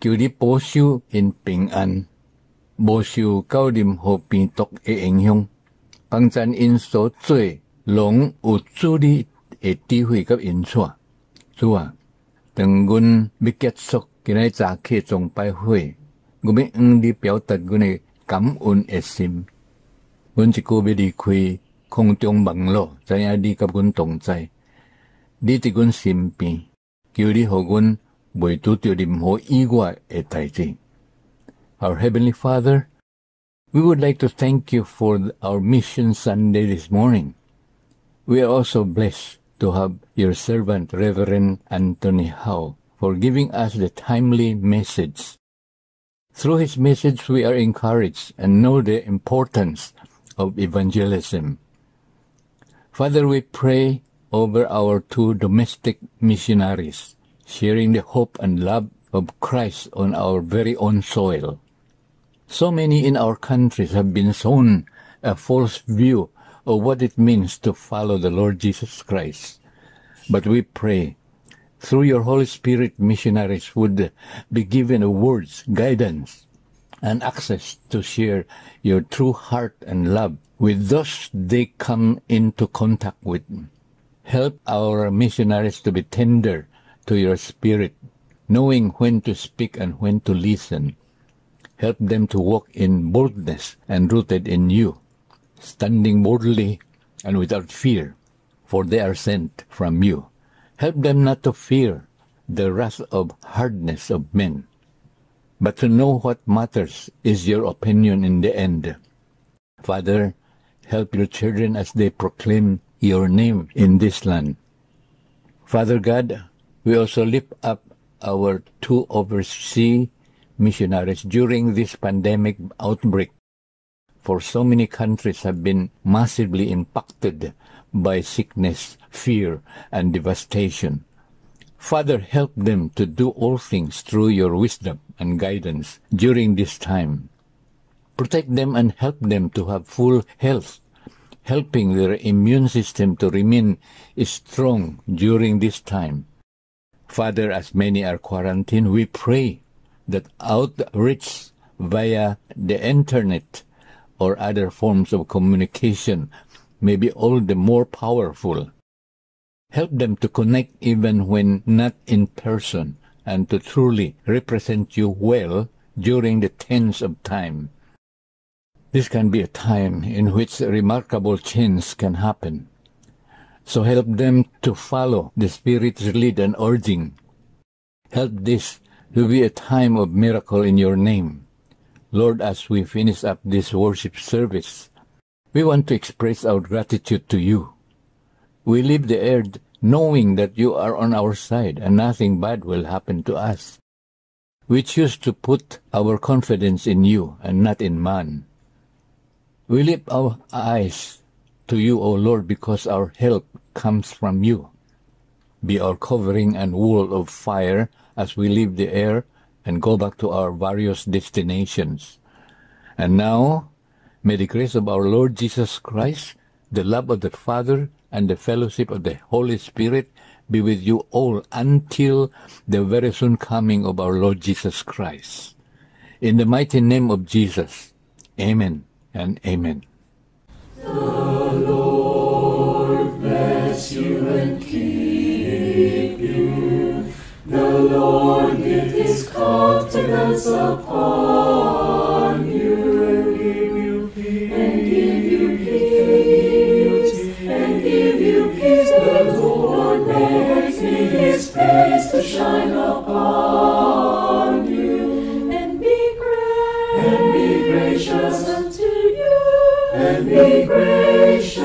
O: 求你保守因平安，無受到任何病毒的影響，幫助因所做攏有主理的智慧甲因錯。主啊，當阮要結束今日早起崇拜會，我要向你表達阮的感恩的心。阮一句要離開空中網絡，知影你甲阮同在，你佇阮身邊，求你互阮未拄着任何意外的代志。Our Heavenly Father, we would like to thank you for our Mission Sunday this morning. We are also blessed to have your servant, Reverend Anthony Howe, for giving us the timely message. Through his message, we are encouraged and know the importance of evangelism. Father, we pray over our two domestic missionaries, sharing the hope and love of Christ on our very own soil. So many in our countries have been shown a false view of what it means to follow the Lord Jesus Christ. But we pray, through your Holy Spirit, missionaries would be given words, guidance, and access to share your true heart and love with those they come into contact with. Help our missionaries to be tender to your spirit, knowing when to speak and when to listen. Help them to walk in boldness and rooted in you, standing boldly and without fear, for they are sent from you. Help them not to fear the wrath of hardness of men, but to know what matters is your opinion in the end. Father, help your children as they proclaim your name in this land. Father God, we also lift up our two overseas missionaries during this pandemic outbreak, for so many countries have been massively impacted by sickness, fear, and devastation. Father, help them to do all things through your wisdom and guidance during this time. Protect them and help them to have full health, helping their immune system to remain strong during this time. Father, as many are quarantined, we pray that outreach via the internet or other forms of communication may be all the more powerful. Help them to connect even when not in person and to truly represent you well during the tense of time. This can be a time in which a remarkable change can happen. So help them to follow the Spirit's lead and urging. Help this to be a time of miracle in your name. Lord, as we finish up this worship service, we want to express our gratitude to you. We leave the earth knowing that you are on our side and nothing bad will happen to us. We choose to put our confidence in you and not in man. We lift our eyes to you, O Lord, because our help comes from you. Be our covering and wall of fire as we leave the air and go back to our various destinations. And now, may the grace of our Lord Jesus Christ, the love of the Father, and the fellowship of the Holy Spirit be with you all until the very soon coming of our Lord Jesus Christ. In the mighty name of Jesus, amen and amen.
J: The Lord bless you and keep you. The Lord lift his countenance upon you and give you peace. And give you peace. The Lord make his face to shine upon you and be gracious unto you. And be gracious